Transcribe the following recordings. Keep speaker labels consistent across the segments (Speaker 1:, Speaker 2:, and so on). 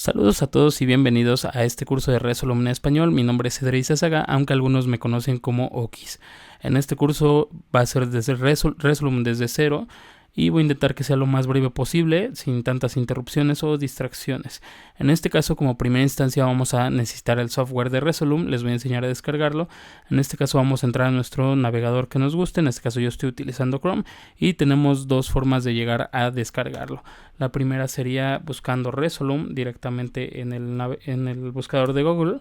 Speaker 1: Saludos a todos y bienvenidos a este curso de Resolum en español. Mi nombre es Cedric Saga, aunque algunos me conocen como Okis. En este curso va a ser desde Resolum desde cero y voy a intentar que sea lo más breve posible, sin tantas interrupciones o distracciones. En este caso, como primera instancia, vamos a necesitar el software de Resolum. Les voy a enseñar a descargarlo. En este caso vamos a entrar a nuestro navegador que nos guste. En este caso yo estoy utilizando Chrome y tenemos dos formas de llegar a descargarlo. La primera sería buscando Resolum directamente en el buscador de Google.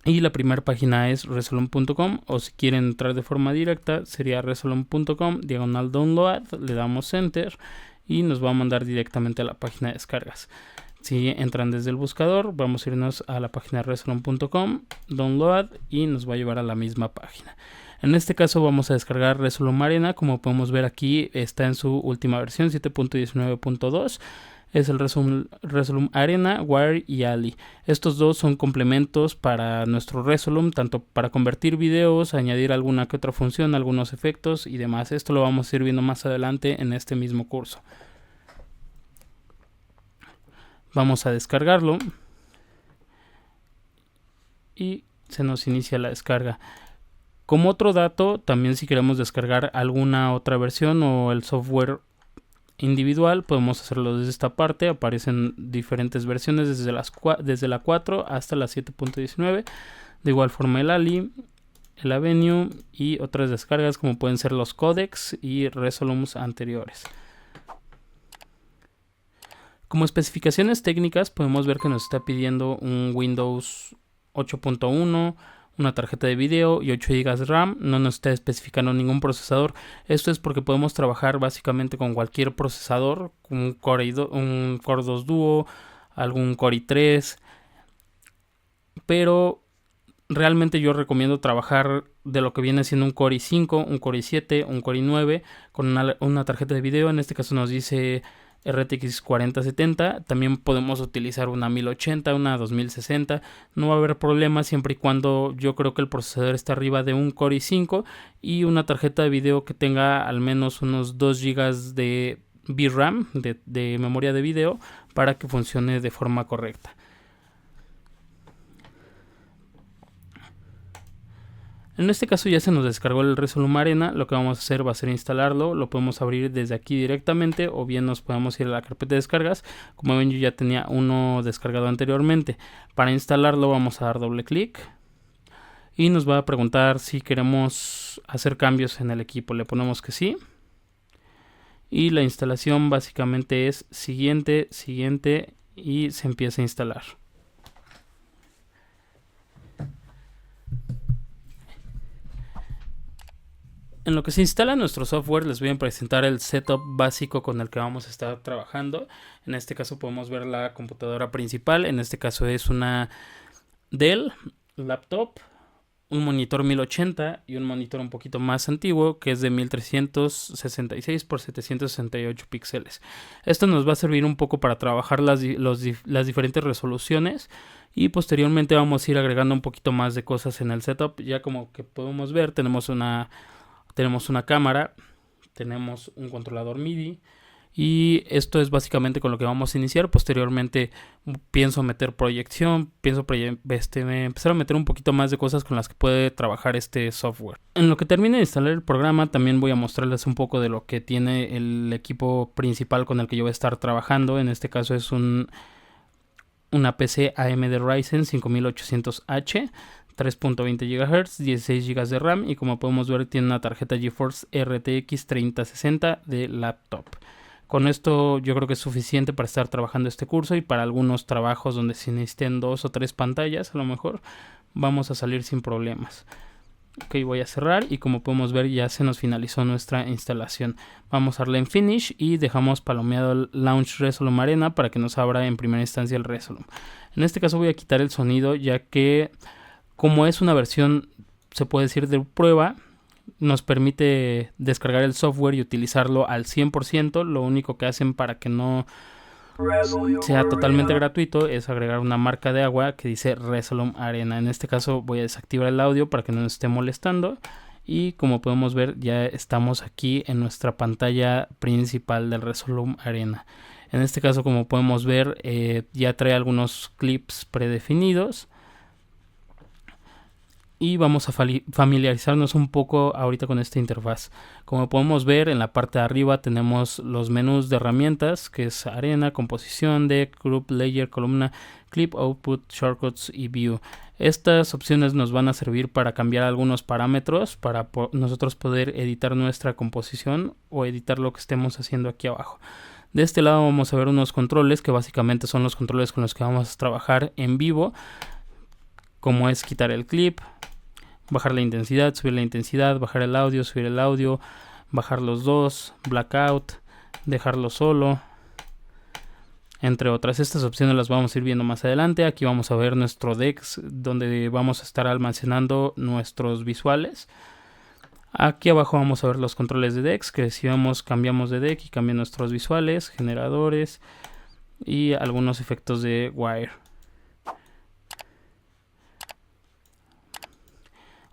Speaker 1: Y la primera página es resolum.com, o si quieren entrar de forma directa sería resolum.com /download, le damos enter y nos va a mandar directamente a la página de descargas. Si entran desde el buscador, vamos a irnos a la página resolum.com, download, y nos va a llevar a la misma página. En este caso vamos a descargar Resolum Arena. Como podemos ver aquí, está en su última versión 7.19.2. Es el Resolum Arena, Wire y Ali. Estos dos son complementos para nuestro Resolum, tanto para convertir videos, añadir alguna que otra función, algunos efectos y demás. Esto lo vamos a ir viendo más adelante en este mismo curso. Vamos a descargarlo y se nos inicia la descarga. Como otro dato, también si queremos descargar alguna otra versión o el software individual, podemos hacerlo desde esta parte. Aparecen diferentes versiones desde la 4 hasta la 7.19. De igual forma el Ali, el Avenue y otras descargas como pueden ser los codecs y Resolums anteriores. Como especificaciones técnicas podemos ver que nos está pidiendo un Windows 8.1, una tarjeta de video y 8 GB de RAM. No nos está especificando ningún procesador. Esto es porque podemos trabajar básicamente con cualquier procesador, un Core 2 Duo, algún Core i3, pero realmente yo recomiendo trabajar de lo que viene siendo un Core i5, un Core i7, un Core i9 con una tarjeta de video. En este caso nos dice RTX 4070, también podemos utilizar una 1080, una 2060, no va a haber problema siempre y cuando yo creo que el procesador esté arriba de un Core i5 y una tarjeta de video que tenga al menos unos 2 GB de VRAM, de memoria de video, para que funcione de forma correcta. En este caso ya se nos descargó el Resolum Arena. Lo que vamos a hacer va a ser instalarlo. Lo podemos abrir desde aquí directamente o bien nos podemos ir a la carpeta de descargas. Como ven, yo ya tenía uno descargado anteriormente. Para instalarlo vamos a dar doble clic y nos va a preguntar si queremos hacer cambios en el equipo. Le ponemos que sí y la instalación básicamente es siguiente, siguiente y se empieza a instalar. En lo que se instala nuestro software, les voy a presentar el setup básico con el que vamos a estar trabajando. En este caso podemos ver la computadora principal. En este caso es una Dell laptop, un monitor 1080 y un monitor un poquito más antiguo que es de 1366 por 768 píxeles. Esto nos va a servir un poco para trabajar las diferentes resoluciones y posteriormente vamos a ir agregando un poquito más de cosas en el setup. Ya como que podemos ver, tenemos una cámara, tenemos un controlador MIDI y esto es básicamente con lo que vamos a iniciar. Posteriormente pienso meter proyección, empezar a meter un poquito más de cosas con las que puede trabajar este software. En lo que termine de instalar el programa también voy a mostrarles un poco de lo que tiene el equipo principal con el que yo voy a estar trabajando. En este caso es una PC AMD Ryzen 5800H, 3.20 GHz, 16 GB de RAM y como podemos ver tiene una tarjeta GeForce RTX 3060 de laptop. Con esto yo creo que es suficiente para estar trabajando este curso y para algunos trabajos donde se necesiten 2 o 3 pantallas a lo mejor vamos a salir sin problemas. Ok, voy a cerrar y como podemos ver ya se nos finalizó nuestra instalación. Vamos a darle en Finish y dejamos palomeado el Launch Resolum Arena para que nos abra en primera instancia el Resolum. En este caso voy a quitar el sonido ya que como es una versión, se puede decir, de prueba, nos permite descargar el software y utilizarlo al 100%. Lo único que hacen para que no sea totalmente gratuito es agregar una marca de agua que dice Resolum Arena. En este caso voy a desactivar el audio para que no nos esté molestando. Y como podemos ver ya estamos aquí en nuestra pantalla principal del Resolum Arena. En este caso, como podemos ver, ya trae algunos clips predefinidos. Y vamos a familiarizarnos un poco ahorita con esta interfaz. Como podemos ver, en la parte de arriba tenemos los menús de herramientas, que es arena, composición, deck, group, layer, columna, clip, output, shortcuts y view. Estas opciones nos van a servir para cambiar algunos parámetros para nosotros poder editar nuestra composición o editar lo que estemos haciendo aquí abajo. De este lado vamos a ver unos controles que básicamente son los controles con los que vamos a trabajar en vivo, como es quitar el clip, bajar la intensidad, subir la intensidad, bajar el audio, subir el audio, bajar los dos, blackout, dejarlo solo, entre otras. Estas opciones las vamos a ir viendo más adelante. Aquí vamos a ver nuestro DEX, donde vamos a estar almacenando nuestros visuales. Aquí abajo vamos a ver los controles de DEX, que si vamos cambiamos de deck y cambian nuestros visuales, generadores y algunos efectos de wire.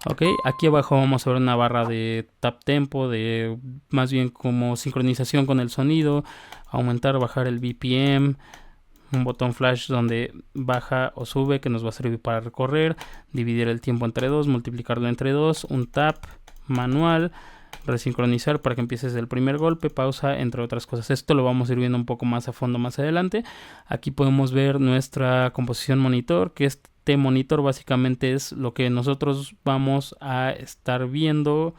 Speaker 1: Ok, aquí abajo vamos a ver una barra de tap tempo, de más bien como sincronización con el sonido, aumentar, bajar el BPM, un botón flash donde baja o sube que nos va a servir para recorrer, dividir el tiempo entre 2, multiplicarlo entre 2, un tap manual, resincronizar para que empieces el primer golpe, pausa, entre otras cosas. Esto lo vamos a ir viendo un poco más a fondo más adelante. Aquí podemos ver nuestra composición monitor, que es monitor básicamente es lo que nosotros vamos a estar viendo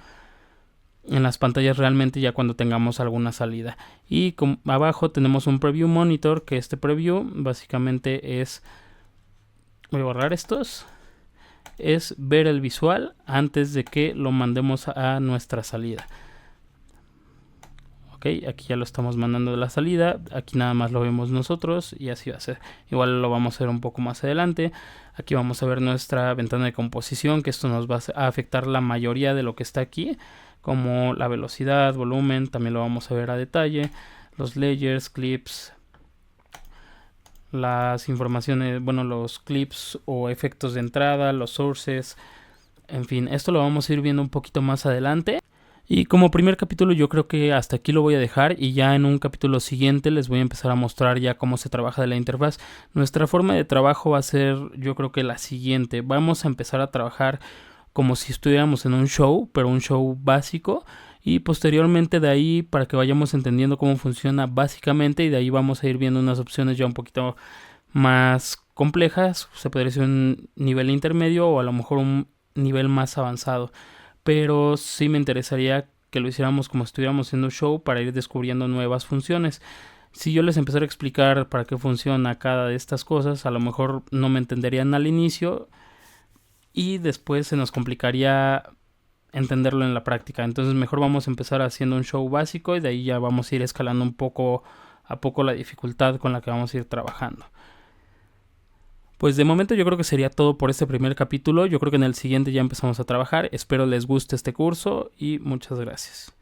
Speaker 1: en las pantallas realmente ya cuando tengamos alguna salida. Y abajo tenemos un preview monitor, que este preview básicamente es, voy a borrar estos, es ver el visual antes de que lo mandemos a nuestra salida. Ok, aquí ya lo estamos mandando de la salida, aquí nada más lo vemos nosotros y así va a ser. Igual lo vamos a ver un poco más adelante. Aquí vamos a ver nuestra ventana de composición, que esto nos va a afectar la mayoría de lo que está aquí, como la velocidad, volumen, también lo vamos a ver a detalle, los layers, clips, las informaciones, bueno, los clips o efectos de entrada, los sources, en fin, esto lo vamos a ir viendo un poquito más adelante. Y como primer capítulo yo creo que hasta aquí lo voy a dejar, y ya en un capítulo siguiente les voy a empezar a mostrar ya cómo se trabaja de la interfaz. Nuestra forma de trabajo va a ser, yo creo que la siguiente. Vamos a empezar a trabajar como si estuviéramos en un show, pero un show básico, y posteriormente de ahí para que vayamos entendiendo cómo funciona básicamente, y de ahí vamos a ir viendo unas opciones ya un poquito más complejas, se podría decir un nivel intermedio o a lo mejor un nivel más avanzado. Pero sí me interesaría que lo hiciéramos como si estuviéramos haciendo un show para ir descubriendo nuevas funciones. Si yo les empezara a explicar para qué funciona cada de estas cosas, a lo mejor no me entenderían al inicio y después se nos complicaría entenderlo en la práctica. Entonces mejor vamos a empezar haciendo un show básico y de ahí ya vamos a ir escalando un poco a poco la dificultad con la que vamos a ir trabajando. Pues de momento yo creo que sería todo por este primer capítulo. Yo creo que en el siguiente ya empezamos a trabajar. Espero les guste este curso y muchas gracias.